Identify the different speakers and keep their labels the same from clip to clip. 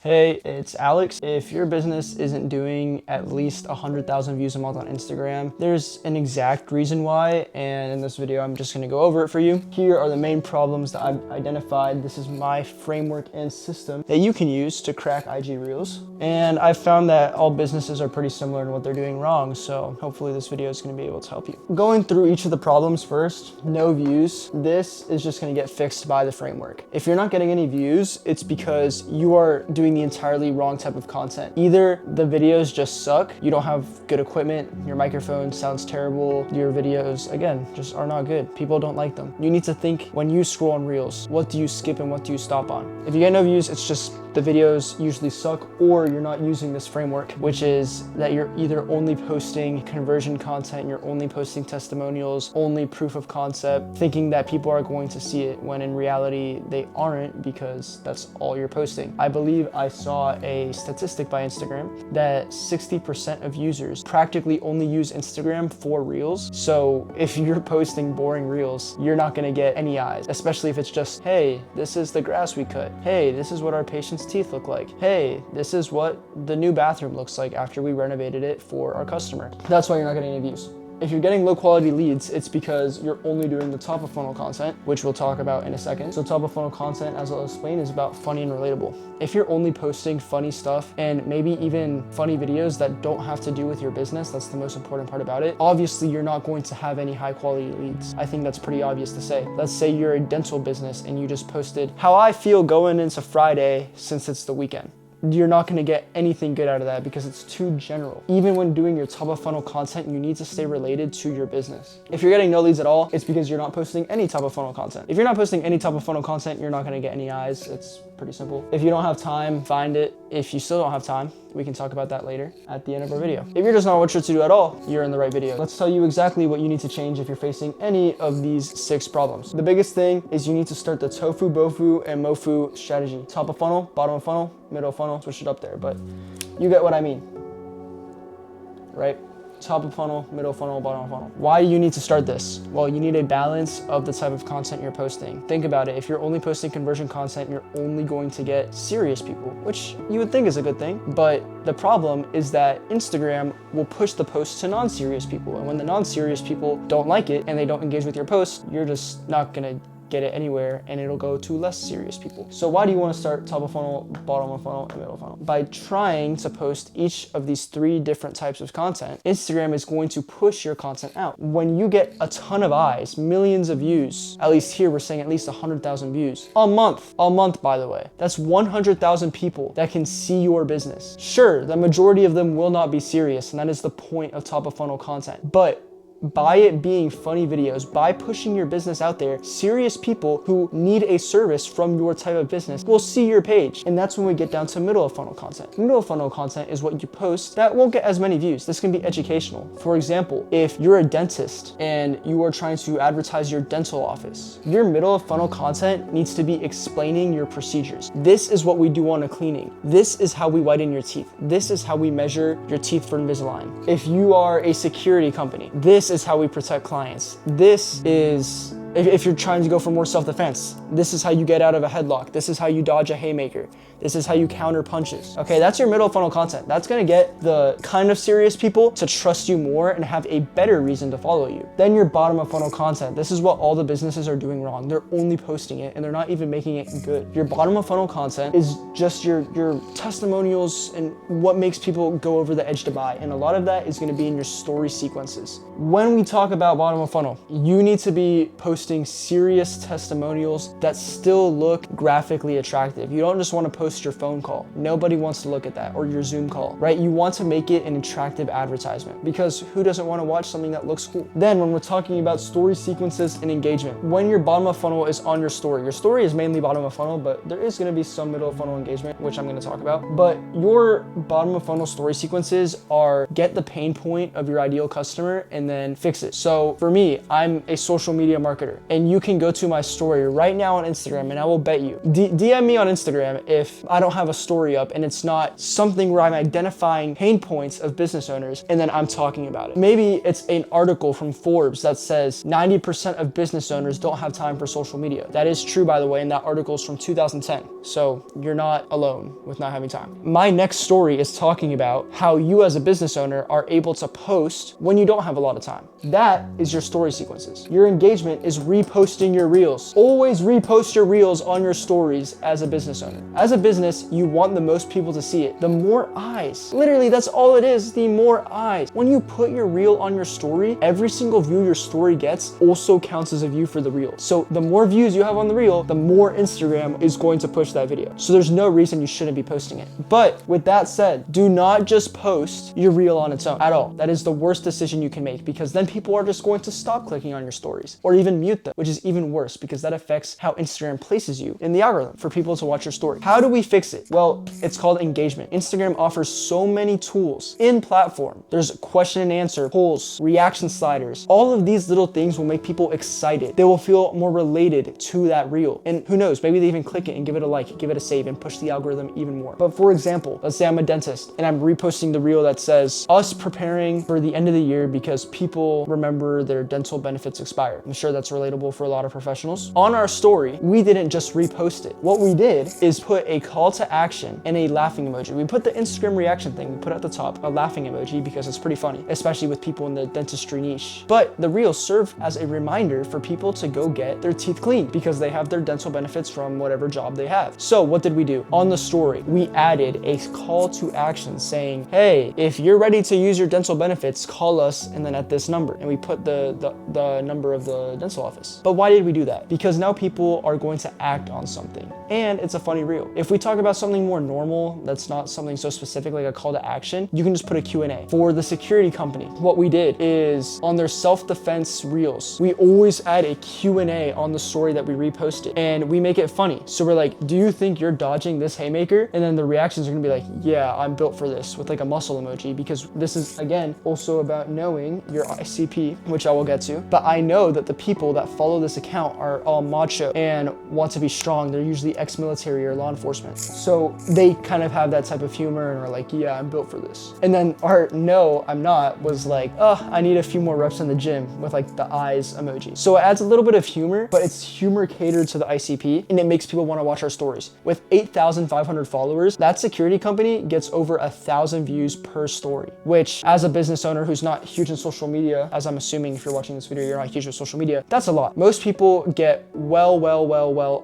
Speaker 1: Hey, it's Alex. If your business isn't doing at least 100,000 views a month on Instagram, there's an exact reason why, and in this video, I'm just gonna go over it for you. Here are the main problems that I've identified. This is my framework and system that you can use to crack IG Reels. And I've found that all businesses are pretty similar in what they're doing wrong, so hopefully this video is gonna be able to help you. Going through each of the problems first, no views. This is just gonna get fixed by the framework. If you're not getting any views, it's because you are doing the entirely wrong type of content. Either the videos just suck, you don't have good equipment, your microphone sounds terrible, your videos, again, just are not good. People don't like them. You need to think when you scroll on Reels, what do you skip and what do you stop on? If you get no views, it's just the videos usually suck, or you're not using this framework, which is that you're either only posting conversion content, you're only posting testimonials, only proof of concept, thinking that people are going to see it when in reality they aren't, because that's all you're posting. I believe I saw a statistic by Instagram that 60% of users practically only use Instagram for Reels. So if you're posting boring Reels, you're not gonna get any eyes, especially if it's just, hey, this is the grass we cut. Hey, this is what our patient's teeth look like. Hey, this is what the new bathroom looks like after we renovated it for our customer. That's why you're not getting any views. If you're getting low quality leads, it's because you're only doing the top of funnel content, which we'll talk about in a second. So top of funnel content, as I'll explain, is about funny and relatable. If you're only posting funny stuff and maybe even funny videos that don't have to do with your business, that's the most important part about it. Obviously, you're not going to have any high quality leads. I think that's pretty obvious to say. Let's say you're a dental business and you just posted how I feel going into Friday since it's the weekend. You're not gonna get anything good out of that because it's too general. Even when doing your top of funnel content, you need to stay related to your business. If you're getting no leads at all, it's because you're not posting any top of funnel content. If you're not posting any top of funnel content, you're not gonna get any eyes. It's pretty simple. If you don't have time, find it. If you still don't have time, we can talk about that later at the end of our video. If you're just not sure what to do at all, you're in the right video. Let's tell you exactly what you need to change if you're facing any of these 6 problems. The biggest thing is you need to start the tofu, bofu, and mofu strategy. Top of funnel, bottom of funnel, middle of funnel, switch it up there, but you get what I mean, right? Top of funnel, middle funnel, bottom of funnel. Why do you need to start this? Well, you need a balance of the type of content you're posting. Think about it. If you're only posting conversion content, you're only going to get serious people, which you would think is a good thing. But the problem is that Instagram will push the post to non-serious people. And when the non-serious people don't like it and they don't engage with your post, you're just not gonna get it anywhere, and it'll go to less serious people. So why do you want to start top of funnel, bottom of funnel, and middle of funnel? By trying to post each of these 3 different types of content, Instagram is going to push your content out. When you get a ton of eyes, millions of views, at least here we're saying at least 100,000 views a month, by the way, that's 100,000 people that can see your business. Sure, the majority of them will not be serious, and that is the point of top of funnel content, but by it being funny videos, by pushing your business out there, serious people who need a service from your type of business will see your page. And that's when we get down to middle of funnel content. Middle of funnel content is what you post that won't get as many views. This can be educational. For example, if you're a dentist and you are trying to advertise your dental office, your middle of funnel content needs to be explaining your procedures. This is what we do on a cleaning. This is how we whiten your teeth. This is how we measure your teeth for Invisalign. If you are a security company, this is how we protect clients. This is, if you're trying to go for more self-defense, this is how you get out of a headlock. This is how you dodge a haymaker. This is how you counter punches. Okay, that's your middle funnel content. That's gonna get the kind of serious people to trust you more and have a better reason to follow you. Then your bottom of funnel content. This is what all the businesses are doing wrong. They're only posting it and they're not even making it good. Your bottom of funnel content is just your testimonials and what makes people go over the edge to buy. And a lot of that is gonna be in your story sequences. When we talk about bottom of funnel, you need to be posting serious testimonials that still look graphically attractive. You don't just want to post your phone call. Nobody wants to look at that, or your Zoom call, right? You want to make it an attractive advertisement, because who doesn't want to watch something that looks cool? Then when we're talking about story sequences and engagement, when your bottom of funnel is on your story is mainly bottom of funnel, but there is going to be some middle of funnel engagement, which I'm going to talk about. But your bottom of funnel story sequences are get the pain point of your ideal customer and then fix it. So for me, I'm a social media marketer. Twitter, and you can go to my story right now on Instagram, and I will bet you, DM me on Instagram if I don't have a story up and it's not something where I'm identifying pain points of business owners and then I'm talking about it. Maybe it's an article from Forbes that says 90% of business owners don't have time for social media. That is true, by the way, and that article is from 2010. So you're not alone with not having time. My next story is talking about how you as a business owner are able to post when you don't have a lot of time. That is your story sequences. Your engagement is reposting your reels. Always repost your reels on your stories as a business owner. As a business, you want the most people to see it. The more eyes, literally that's all it is, the more eyes. When you put your reel on your story, every single view your story gets also counts as a view for the reel. So the more views you have on the reel, the more Instagram is going to push that video. So there's no reason you shouldn't be posting it. But with that said, do not just post your reel on its own at all. That is the worst decision you can make, because then people are just going to stop clicking on your stories or even mute them, which is even worse because that affects how Instagram places you in the algorithm for people to watch your story. How do we fix it? Well, it's called engagement. Instagram offers so many tools in platform. There's question and answer, polls, reaction sliders. All of these little things will make people excited. They will feel more related to that reel. And who knows, maybe they even click it and give it a like, give it a save, and push the algorithm even more. But for example, let's say I'm a dentist and I'm reposting the reel that says us preparing for the end of the year because people remember their dental benefits expire. I'm sure that's relatable for a lot of professionals. On our story, we didn't just repost it. What we did is put a call to action and a laughing emoji. We put the Instagram reaction thing, we put at the top a laughing emoji because it's pretty funny, especially with people in the dentistry niche. But the reels serve as a reminder for people to go get their teeth cleaned because they have their dental benefits from whatever job they have. So what did we do? On the story, we added a call to action saying, hey, if you're ready to use your dental benefits, call us and then at this number. And we put the number of the dental office. But why did we do that? Because now people are going to act on something and it's a funny reel. If we talk about something more normal, that's not something so specific like a call to action, you can just put a Q&A. For the security company, what we did is on their self-defense reels, we always add a Q&A on the story that we reposted and we make it funny. So we're like, do you think you're dodging this haymaker? And then the reactions are gonna be like, yeah, I'm built for this, with like a muscle emoji, because this is again also about knowing your ICP, which I will get to. But I know that the people that follow this account are all macho and want to be strong. They're usually ex-military or law enforcement. So they kind of have that type of humor and are like, yeah, I'm built for this. And then our no, I'm not was like, oh, I need a few more reps in the gym with like the eyes emoji. So it adds a little bit of humor, but it's humor catered to the ICP and it makes people want to watch our stories. With 8,500 followers, that security company gets over 1,000 views per story, which as a business owner who's not huge in social media, as I'm assuming if you're watching this video, you're not huge with social media, that's a lot. Most people get well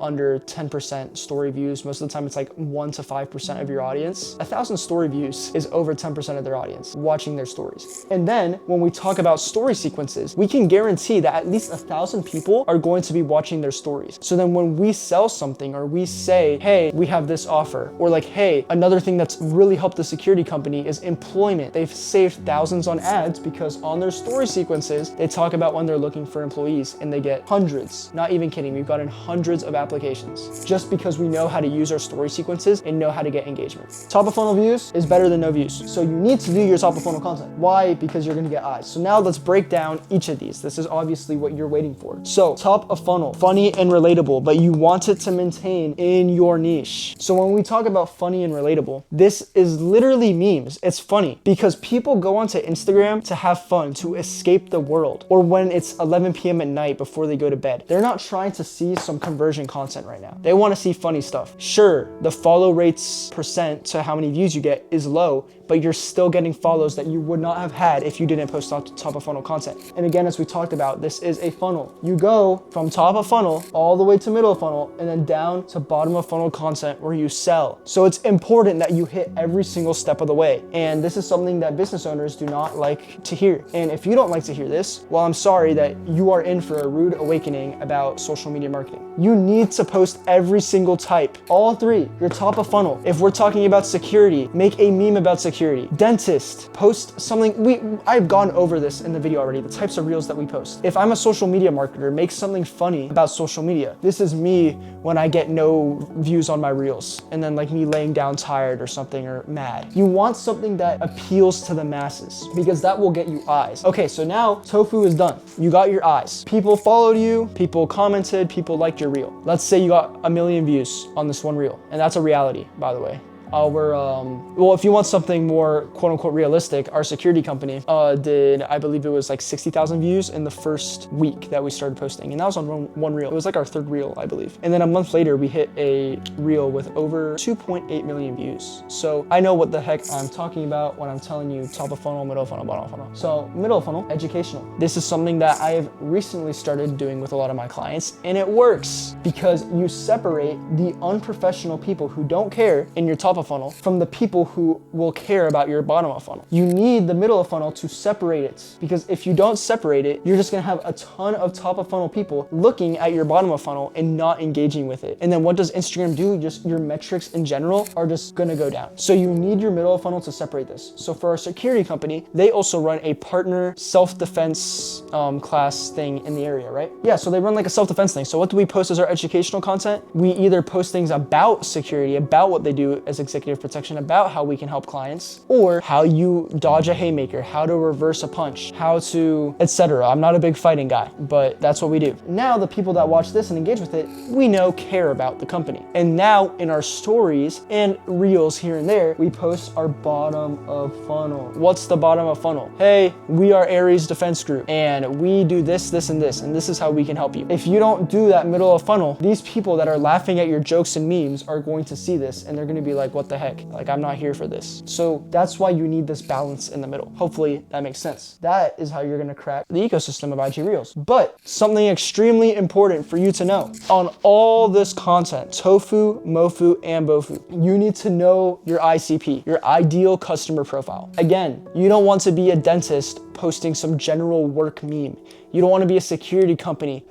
Speaker 1: under 10% story views. Most of the time it's like 1 to 5% of your audience. 1,000 story views is over 10% of their audience watching their stories. And then when we talk about story sequences, we can guarantee that at least 1,000 people are going to be watching their stories. So then when we sell something or we say, hey, we have this offer, or like, hey, another thing that's really helped the security company is employment. They've saved thousands on ads because on their story sequences, they talk about when they're looking for employees and they get hundreds, not even kidding, we've gotten hundreds of applications just because we know how to use our story sequences and know how to get engagement. Top of funnel views is better than no views. So you need to do your top of funnel content. Why? Because you're gonna get eyes. So now let's break down each of these. This is obviously what you're waiting for. So top of funnel, funny and relatable, but you want it to maintain in your niche. So when we talk about funny and relatable, this is literally memes. It's funny because people go onto Instagram to have fun, to escape the world, or when it's 11 p.m. at night before they go to bed. They're not trying to see some conversion content right now. They want to see funny stuff. Sure, the follow rates percent to how many views you get is low, but you're still getting follows that you would not have had if you didn't post top of funnel content. And again, as we talked about, this is a funnel. You go from top of funnel all the way to middle of funnel and then down to bottom of funnel content where you sell. So it's important that you hit every single step of the way. And this is something that business owners do not like to hear. And if you don't like to hear this, well, I'm sorry that you are in for a rude awakening about social media marketing. You need to post every single type. All three. Your top of funnel. If we're talking about security, make a meme about security. Dentist, post something. I've gone over this in the video already, the types of reels that we post. If I'm a social media marketer, make something funny about social media. This is me when I get no views on my reels, and then like me laying down tired or something or mad. You want something that appeals to the masses because that will get you eyes. Okay, so now Tofu is done. You got your eyes. People followed you, people commented, people liked your reel. Let's say you got 1 million views on this one reel, and that's a reality, by the way. Well, if you want something more quote unquote realistic, our security company did, I believe it was like 60,000 views in the first week that we started posting. And that was on one reel. It was like our third reel, I believe. And then a month later, we hit a reel with over 2.8 million views. So I know what the heck I'm talking about when I'm telling you top of funnel, middle of funnel, bottom of funnel. So middle of funnel, educational. This is something that I have recently started doing with a lot of my clients, and it works because you separate the unprofessional people who don't care in your top of funnel from the people who will care about your bottom of funnel. You need the middle of funnel to separate it, because if you don't separate it, you're just gonna have a ton of top of funnel people looking at your bottom of funnel and not engaging with it. And then what does Instagram do? Just your metrics in general are just gonna go down. So you need your middle of funnel to separate this. So for our security company, they also run a partner self-defense class thing in the area, right? Yeah, so they run like a self-defense thing. So what do we post as our educational content? We either post things about security, about what they do as executive protection, about how we can help clients, or how you dodge a haymaker, how to reverse a punch, how to, etc. I'm not a big fighting guy, but that's what we do. Now the people that watch this and engage with it, we know care about the company. And now in our stories and reels here and there, we post our bottom of funnel. What's the bottom of funnel? Hey, we are Aries Defense Group, and we do this, this, and this, and this is how we can help you. If you don't do that middle of funnel, these people that are laughing at your jokes and memes are going to see this, and they're gonna be like, what the heck? Like, I'm not here for this. So that's why you need this balance in the middle. Hopefully that makes sense. That is how you're gonna crack the ecosystem of IG Reels. But something extremely important for you to know on all this content, Tofu, Mofu, and Bofu, you need to know your ICP, your ideal customer profile. Again, you don't want to be a dentist posting some general work meme. You don't want to be a security company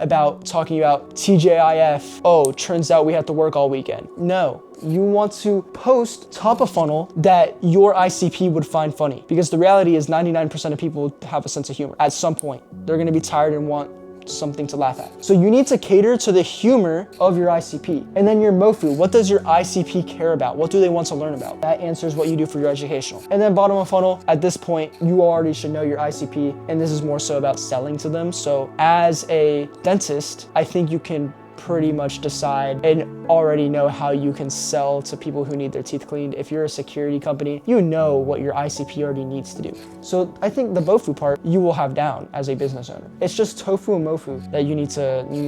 Speaker 1: talking about TJIF. Oh, turns out we had to work all weekend. No, you want to post top of funnel that your ICP would find funny, because the reality is 99% of people have a sense of humor. At some point, they're going to be tired and want something to laugh at. So you need to cater to the humor of your ICP. And then your Mofu, what does your ICP care about? What do they want to learn about? That answers what you do for your educational. And then bottom of funnel, at this point, you already should know your ICP, and this is more so about selling to them. So as a dentist, I think you can pretty much decide and already know how you can sell to people who need their teeth cleaned. If you're a security company, you know what your ICP already needs to do. So I think the Bofu part you will have down as a business owner. It's just Tofu and Mofu that you need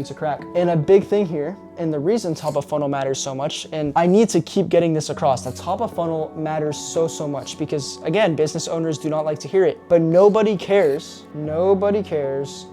Speaker 1: to crack. And a big thing here, and the reason top of funnel matters so much, and I need to keep getting this across, that top of funnel matters so much, because again, business owners do not like to hear it, but nobody cares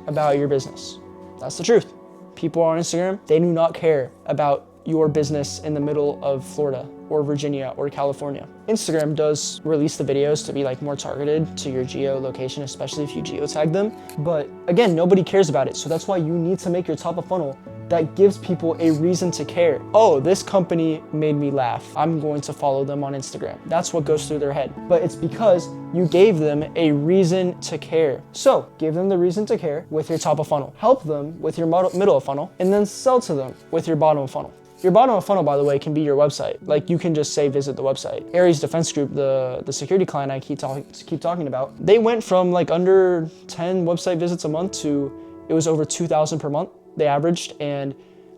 Speaker 1: about your business. That's the truth. People on Instagram, they do not care about your business in the middle of Florida or Virginia or California. Instagram does release the videos to be like more targeted to your geolocation, especially if you geotag them. But again, nobody cares about it. So that's why you need to make your top of funnel that gives people a reason to care. Oh, this company made me laugh. I'm going to follow them on Instagram. That's what goes through their head. But it's because you gave them a reason to care. So give them the reason to care with your top of funnel. Help them with your middle of funnel, and then sell to them with your bottom of funnel. Your bottom of funnel, by the way, can be your website. Like, you can just say visit the website. Aries Defense Group, the security client I keep talking about, they went from like under 10 website visits a month to it was over 2,000 per month they averaged. And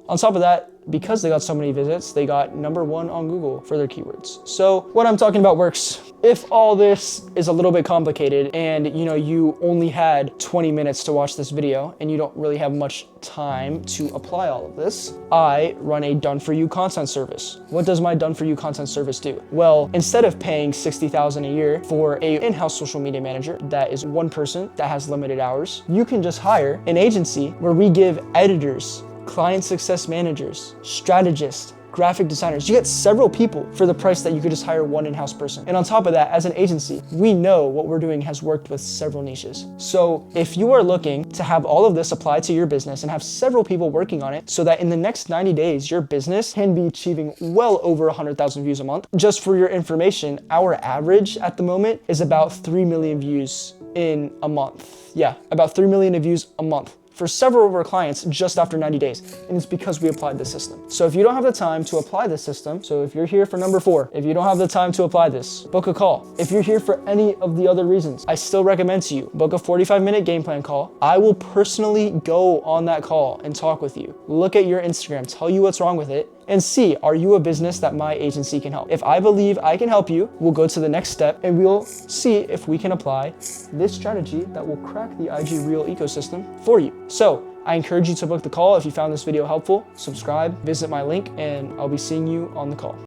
Speaker 1: on top of that, because they got so many visits, they got #1 on Google for their keywords. So what I'm talking about works. If all this is a little bit complicated and you only had 20 minutes to watch this video and you don't really have much time to apply all of this, I run a done-for-you content service. What does my done-for-you content service do? Well, instead of paying $60,000 a year for a in-house social media manager that is one person that has limited hours, you can just hire an agency where we give editors, client success managers, strategists, graphic designers. You get several people for the price that you could just hire one in-house person. And on top of that, as an agency, we know what we're doing has worked with several niches. So if you are looking to have all of this apply to your business and have several people working on it so that in the next 90 days, your business can be achieving well over 100,000 views a month. Just for your information, our average at the moment is about 3 million views in a month. Yeah, about 3 million views a month for several of our clients just after 90 days. And it's because we applied this system. So if you don't have the time to apply this system, so if you're here for number 4, if you don't have the time to apply this, book a call. If you're here for any of the other reasons, I still recommend to you, book a 45-minute game plan call. I will personally go on that call and talk with you. Look at your Instagram, tell you what's wrong with it, and see, are you a business that my agency can help? If I believe I can help you, we'll go to the next step and we'll see if we can apply this strategy that will crack the IG Reel ecosystem for you. So I encourage you to book the call. If you found this video helpful, subscribe, visit my link, and I'll be seeing you on the call.